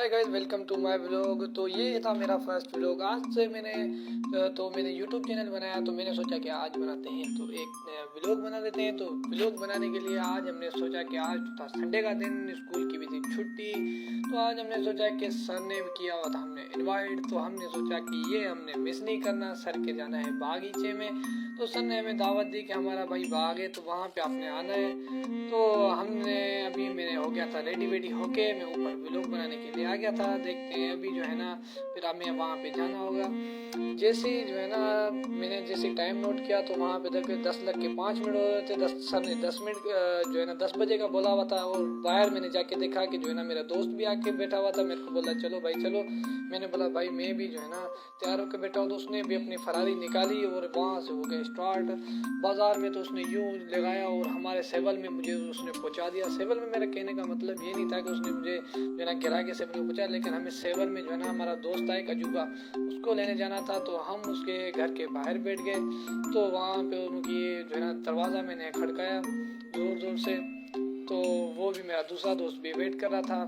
Hi guys, welcome to my vlog. तो ये था मेरा फर्स्ट व्लॉग। आज से मैंने यूट्यूब चैनल बनाया, तो मैंने सोचा कि आज बनाते हैं तो एक नया व्लॉग बना देते हैं। तो व्लॉग बनाने के लिए आज हमने सोचा कि आज तो था संडे का दिन, स्कूल की भी थी छुट्टी। तो आज हमने सोचा कि सर ने किया हुआ था हमने इनवाइट, तो हमने सोचा कि ये हमने मिस नहीं करना। सर के जाना है बागीचे में, तो सर ने हमें दावत दी कि हमारा भाई बाग है तो वहाँ पे आपने आना है। तो हमने अभी मैंने हो गया था रेडी वेडी होके, मैं ऊपर व्लॉग बनाने के लिए आ गया था। देखते हैं अभी जो है ना, फिर हमें वहाँ पे जाना होगा। जैसे ही जो है ना, मैंने जैसे टाइम नोट किया तो वहाँ पे देख 10 लग के 5 मिनट हो रहे थे। सर ने 10 मिनट जो है ना 10 बजे का बोला हुआ था। और बाहर मैंने जाके देखा कि जो है ना मेरा दोस्त भी आके बैठा हुआ था। मेरे को बोला चलो भाई चलो। मैंने बोला भाई मैं भी जो है ना तैयार होकर बैठा हूँ। तो उसने भी अपनी फरारी निकाली और वहाँ से हो गया स्टार्ट। बाजार में तो उसने यूँ लगाया और हमारे सेवल में मुझे उसने पहुँचा दिया। सेवल में मेरा कहने का मतलब ये नहीं था कि उसने मुझे जो है ना गिरा के सेवल में पहुँचा, लेकिन हमें सेवल में जो है ना हमारा दोस्त था एक अजूबा, उसको लेने जाना था। तो हम उसके घर के बाहर बैठ गए। तो वहाँ पे उनकी जो है ना दरवाज़ा मैंने खड़काया ज़ोर ज़ोर से। तो वो भी मेरा दूसरा दोस्त भी वेट कर रहा था।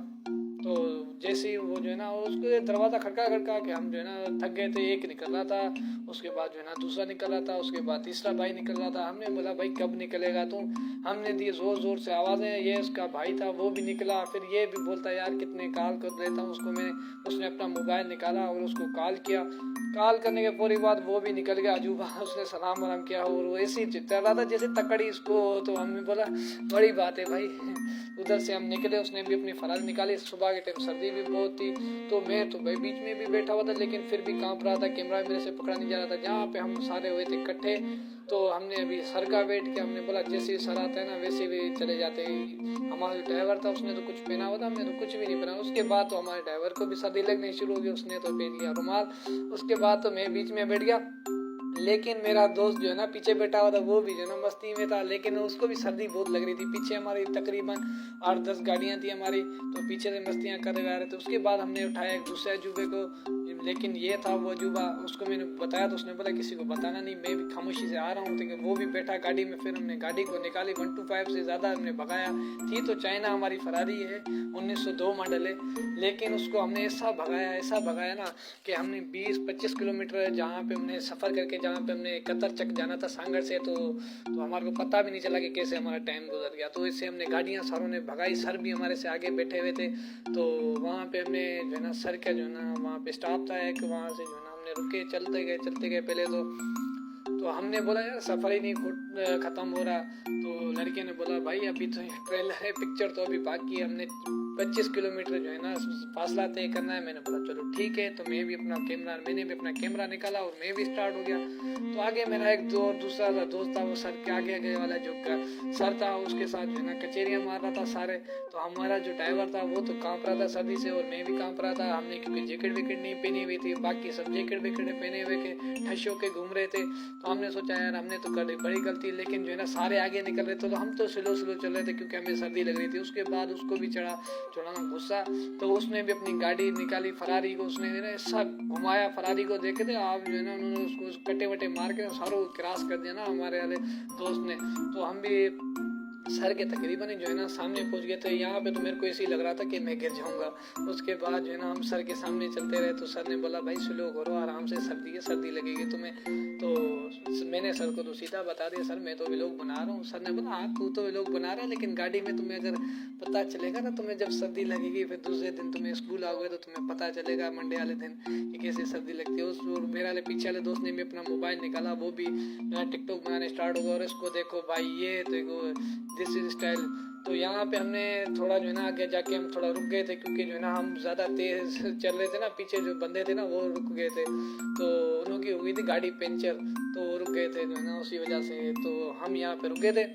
तो जैसे ही वो जो है ना उसके दरवाज़ा खड़का खड़का के हम जो है ना थक गए थे। एक निकल रहा था, उसके बाद जो है ना दूसरा निकल रहा था, उसके बाद तीसरा भाई निकल रहा था। हमने बोला भाई कब निकलेगा तू? हमने दिए ज़ोर ज़ोर से आवाज़ें। ये उसका भाई था, वो भी निकला। फिर ये भी बोलता यार कितने कॉल कर लेता हूँ उसको मैं। उसने अपना मोबाइल निकाला और उसको कॉल किया। कॉल करने के पूरी बाद वो भी निकल गया अजूबा। उसने सलाम वलाम किया और वो ऐसे ही चल रहा था जैसे तकड़ी इसको। तो हमने बोला बड़ी बात है भाई। उधर से हम निकले, उसने भी अपनी फरार निकाली। सुबह के टाइम सर्दी भी बहुत थी, तो मैं तो भाई बीच में भी बैठा हुआ था, लेकिन फिर भी कांप रहा था। कैमरा मेरे से पकड़ा नहीं जा रहा था। जहाँ पे हम सारे हुए थे इकट्ठे, तो हमने अभी सर का वेट किया। हमने बोला जैसे ही सर आता है ना वैसे भी चले जाते हैं। हमारा जो ड्राइवर था उसने तो कुछ पहना हुआ था, हमने तो कुछ भी नहीं पहना। उसके बाद तो हमारे ड्राइवर को भी सर्दी लगनी शुरू हो गई, उसने तो पहन लिया रुमाल। उसके बाद तो मैं बीच में बैठ गया, लेकिन मेरा दोस्त जो है ना पीछे बैठा हुआ था, वो भी जो है ना मस्ती में था, लेकिन उसको भी सर्दी बहुत लग रही थी। पीछे हमारी तकरीबन 8-10 गाड़ियां थी हमारी, तो पीछे से मस्तियां कर रहे थे। उसके बाद हमने उठाया एक दूसरे अजूबे को, लेकिन ये था वो अजूबा। उसको मैंने बताया तो उसने बोला किसी को बताना नहीं, मैं भी खामोशी से आ रहा हूँ। तो वो भी बैठा गाड़ी में। फिर हमने गाड़ी को निकाली, 125 से ज़्यादा हमने भगाया। थी तो चाइना हमारी फरारी है, 1902 मॉडल है, लेकिन उसको हमने ऐसा भगाया ना कि हमने 20-25 किलोमीटर जहाँ पे हमने सफ़र करके, जहाँ पे हमने कतर चक जाना था सांगड़ से, तो हमारे को पता भी नहीं चला कि कैसे हमारा टाइम गुजर गया। तो इससे हमने गाड़ियाँ सारों ने भगाई। सर भी हमारे से आगे बैठे हुए थे। तो वहाँ पे हमने जो है ना सर का जो है ना वहाँ पे स्टाफ था एक, वहाँ से जो है ना हमने रुके, चलते गए पहले तो हमने बोला यार सफ़र ही नहीं ख़त्म हो रहा। तो लड़के ने बोला भाई अभी तो ट्रेलर है, पिक्चर तो अभी बाकी है, हमने 25 किलोमीटर जो है ना फासला तय करना है। मैंने बोला चलो ठीक है। तो मैंने भी अपना कैमरा निकाला और मैं भी स्टार्ट हो गया। तो आगे मेरा एक दूसरा दोस्त था, वो सर के आगे वाला जो सर था उसके साथ जो है ना कचेरियाँ मार रहा था सारे। तो हमारा जो ड्राइवर था वो तो कांप रहा था सर्दी से, और मैं भी कांप रहा था। हमने क्योंकि जैकेट वेकेट नहीं पहनी हुई थी, बाकी सब जैकेट वेकेट पहने हुए के ठशों के घूम रहे थे। तो हमने सोचा यार हमने तो कर बड़ी गलती, लेकिन जो है ना सारे आगे निकल रहे थे तो हम तो स्लो चल रहे थे क्योंकि हमें सर्दी लग रही थी। उसके बाद उसको भी चढ़ाना गुस्सा, तो उसने भी अपनी गाड़ी निकाली फरारी को। उसने ऐसा घुमाया फरारी को, देखे थे आप जो है ना, उन्होंने उसको कटे वटे मार के सारों क्रॉस कर दिया ना हमारे वाले दोस्त ने। तो हम भी सर के तकरीबन जो है ना सामने पहुंच गए थे। यहाँ पे तो मेरे को ऐसे ही लग रहा था कि मैं गिर जाऊंगा। उसके बाद जो है ना हम सर के सामने चलते रहे। तो सर ने बोला भाई स्लो करो, आराम से, सर्दी लगेगी तुम्हें। तो मैंने सर को तो सीधा बता दिया सर मैं तो व्लॉग बना रहा हूँ। सर ने बोला हाँ तू तो व्लॉग बना रहा है, लेकिन गाड़ी में तुम्हें अगर पता चलेगा ना, तुम्हें जब सर्दी लगेगी फिर दूसरे दिन तुम्हें स्कूल आओगे तो तुम्हें पता चलेगा मंडे वाले दिन कि कैसे सर्दी लगती है। उस मेरे वाले पीछे वाले दोस्त ने भी अपना मोबाइल निकाला, वो भी टिकटॉक बनाने स्टार्ट हो गया। और इसको देखो भाई, ये देखो दिस इज स्टाइल। तो यहाँ पे हमने थोड़ा जो है ना आगे जाके हम थोड़ा रुक गए थे, क्योंकि जो है ना हम ज़्यादा तेज चल रहे थे ना, पीछे जो बंदे थे ना वो रुक गए थे। तो उनकी हो गई थी गाड़ी पंचर, तो वो रुक गए थे जो है ना उसी वजह से। तो हम यहाँ पे रुके थे।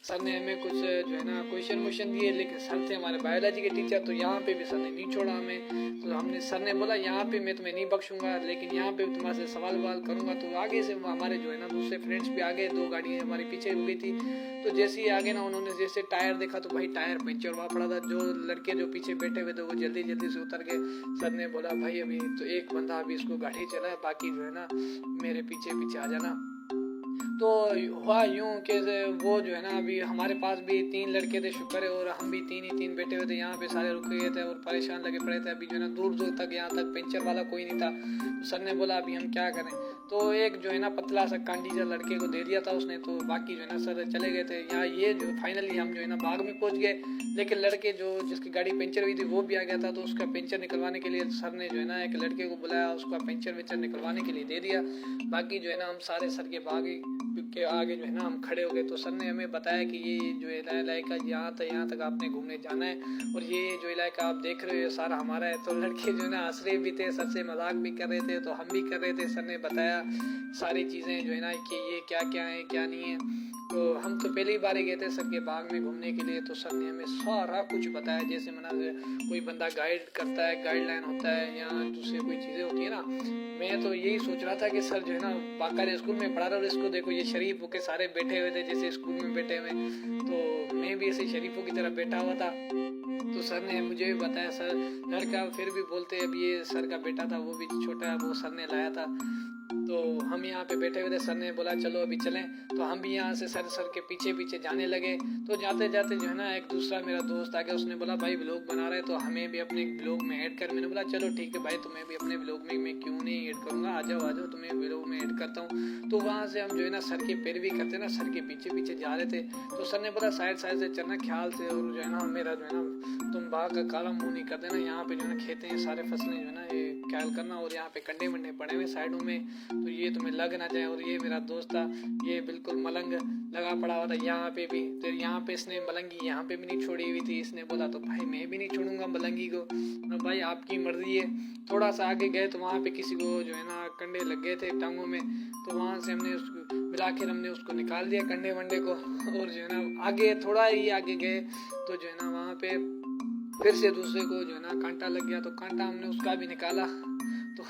सर ने हमें कुछ जो है ना क्वेश्चन दिए, लेकिन सर थे हमारे बायोलॉजी के टीचर, तो यहाँ पे भी सर ने नहीं छोड़ा हमें। तो सर ने बोला यहाँ पे मैं तुम्हें नहीं बख्शूंगा, लेकिन यहाँ पे तुम्हारे से सवाल करूंगा। तो आगे से हमारे जो है ना दूसरे फ्रेंड्स भी आगे, 2 गाड़ियाँ हमारे पीछे रुक गई थी। तो जैसे ही आगे ना उन्होंने जैसे टायर देखा तो भाई टायर पंचर हुआ पड़ा था। जो लड़के जो पीछे बैठे हुए थे वो जल्दी से उतर गए। सर ने बोला भाई अभी तो एक बंदा अभी इसको गाड़ी चला है, बाकी जो है ना मेरे पीछे आ जाना। तो हुआ यूँ कि वो जो है ना, अभी हमारे पास भी 3 लड़के थे, शुक्र है, और हम भी 3 ही 3 बैठे हुए थे यहाँ पे, सारे रुके हुए थे और परेशान लगे पड़े थे। अभी जो है ना दूर दूर तक यहाँ तक पेंचर वाला कोई नहीं था। तो सर ने बोला अभी हम क्या करें, तो एक जो है ना पतला सा कांडीजा लड़के को दे दिया था उसने। तो बाकी जो है ना सर चले गए थे यहाँ, ये जो फाइनली हम जो है ना बाग में पहुँच गए। लेकिन लड़के जो जिसकी गाड़ी पंचर हुई थी वो भी आ गया था, तो उसका पंचर निकलवाने के लिए सर ने जो है ना एक लड़के को बुलाया, उसका पंचर वेंचर निकलवाने के लिए दे दिया। बाकी जो है ना हम सारे सर के बाग के आगे जो है ना हम खड़े हो गए। तो सर ने हमें बताया कि ये जो इलाका यहाँ तक आपने घूमने जाना है, और ये जो इलाका आप देख रहे हो सारा हमारा है। तो लड़के जो है ना हंस रहे भी थे, सर से मजाक भी कर रहे थे, तो हम भी कर रहे थे। सर ने बताया सारी चीज़ें जो है ना कि ये क्या क्या है क्या नहीं है। तो हम तो पहली बार ही गए थे सर के बाग में घूमने के लिए, तो सर ने हमें सारा कुछ बताया, जैसे मना कोई बंदा गाइड करता है, गाइडलाइन होता है, या दूसरी कोई चीज़ें होती है ना। मैं तो यही सोच रहा था कि सर जो है ना बाकायदा स्कूल में पढ़ा रहा, और इसको देखो ये शरीफ होके सारे बैठे हुए थे जैसे स्कूल में बैठे हुए, तो मैं भी ऐसे शरीफों की तरह बैठा हुआ था। तो सर ने मुझे भी बताया, सर लड़का फिर भी बोलते अभी ये सर का बेटा था, वो भी छोटा, वो सर ने लाया था। तो हम यहाँ पे बैठे हुए थे, सर ने बोला चलो अभी चलें। तो हम भी यहाँ से सर के पीछे पीछे जाने लगे। तो जाते जाते जो है ना एक दूसरा मेरा दोस्त आ गया, उसने बोला भाई व्लॉग बना रहे तो हमें भी अपने व्लॉग में ऐड कर। मैंने बोला चलो ठीक है भाई, तुम्हें भी अपने व्लॉग में मैं क्यों नहीं ऐड करूँगा, आ जाओ तुम्हें व्लॉग में ऐड करता हूँ। तो वहाँ से हम जो है ना सर की पैरवी करते ना, सर के पीछे पीछे जा रहे थे। तो सर ने बोला साइड से चलना ख्याल से, और जो है ना मेरा जो है ना तुम बाग का काला मुँह नहीं कर देना, यहाँ पे जो है ना खेते हैं सारे फसलें जो है ना ये ख्याल करना, और यहाँ पे कंडे वंडे पड़े हुए साइडों में, तो ये तुम्हें लग ना जाए। और ये मेरा दोस्त था, ये बिल्कुल मलंग लगा पड़ा हुआ था यहाँ पे भी, तो यहाँ पे इसने मलंगी यहाँ पे भी नहीं छोड़ी हुई थी। इसने बोला तो भाई मैं भी नहीं छोड़ूंगा मलंगी को, तो भाई आपकी मर्जी है। थोड़ा सा आगे गए तो वहाँ पे किसी को जो है ना कंडे लग गए थे टांगों में, तो वहाँ से हमने उसको मिलाकर हमने उसको निकाल दिया कंडे वंडे को। और जो है ना आगे थोड़ा ही आगे गए तो जो है ना वहाँ पे फिर से दूसरे को जो है ना कांटा लग गया, तो कांटा हमने उसका भी निकाला। तो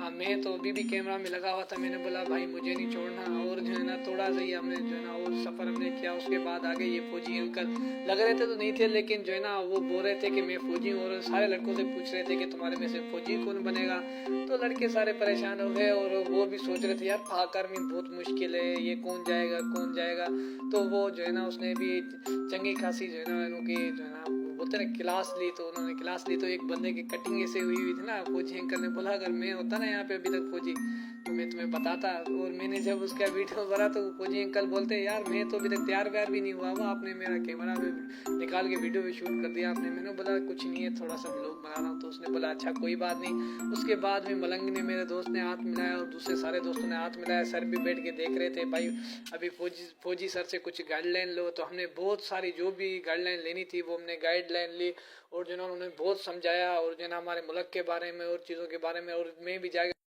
मैं तो अभी भी कैमरा में लगा हुआ था, मैंने बोला भाई मुझे नहीं छोड़ना। और जो है ना थोड़ा सा ही हमने जो है ना और सफ़र हमने किया। उसके बाद आगे ये फौजी अंकल लग रहे थे तो नहीं थे, लेकिन जो है ना वो बोल रहे थे कि मैं फौजी हूँ, और सारे लड़कों से पूछ रहे थे कि तुम्हारे में से फौजी कौन बनेगा। तो लड़के सारे परेशान हो गए, और वो भी सोच रहे थे यार पाक आर्मी बहुत मुश्किल है, ये कौन जाएगा। तो वो जो है ना उसने भी चंगी खासी जो है ना उनकी जो है ना बोलते ना क्लास ली, तो उन्होंने क्लास ली। तो एक बंदे की कटिंग ऐसे हुई थी ना, फौजी अंकल ने बोला अगर मैं होता ना यहाँ पे अभी तक फौजी तो मैं तुम्हें बताता। और मैंने जब उसका वीडियो भरा तो फौजी अंकल बोलते यार मैं तो अभी तक तैयार व्यार भी नहीं हुआ हुआ, आपने मेरा कैमरा भी निकाल के वीडियो भी शूट कर दिया आपने। मैंने बोला कुछ नहीं है, थोड़ा सा व्लॉग बना रहा हूँ। तो उसने बोला अच्छा कोई बात नहीं। उसके बाद में मलंग ने मेरे दोस्त ने हाथ मिलाया, और दूसरे सारे दोस्तों ने हाथ मिलाया। सर भी बैठ के देख रहे थे भाई अभी फौजी सर से कुछ गाइडलाइन लो। तो हमने बहुत सारी जो भी गाइडलाइन लेनी थी वो हमने गाइडलाइन ली, और जो उन्होंने बहुत समझाया, और जो है ना हमारे मुल्क के बारे में और चीज़ों के बारे में। और मैं भी जाके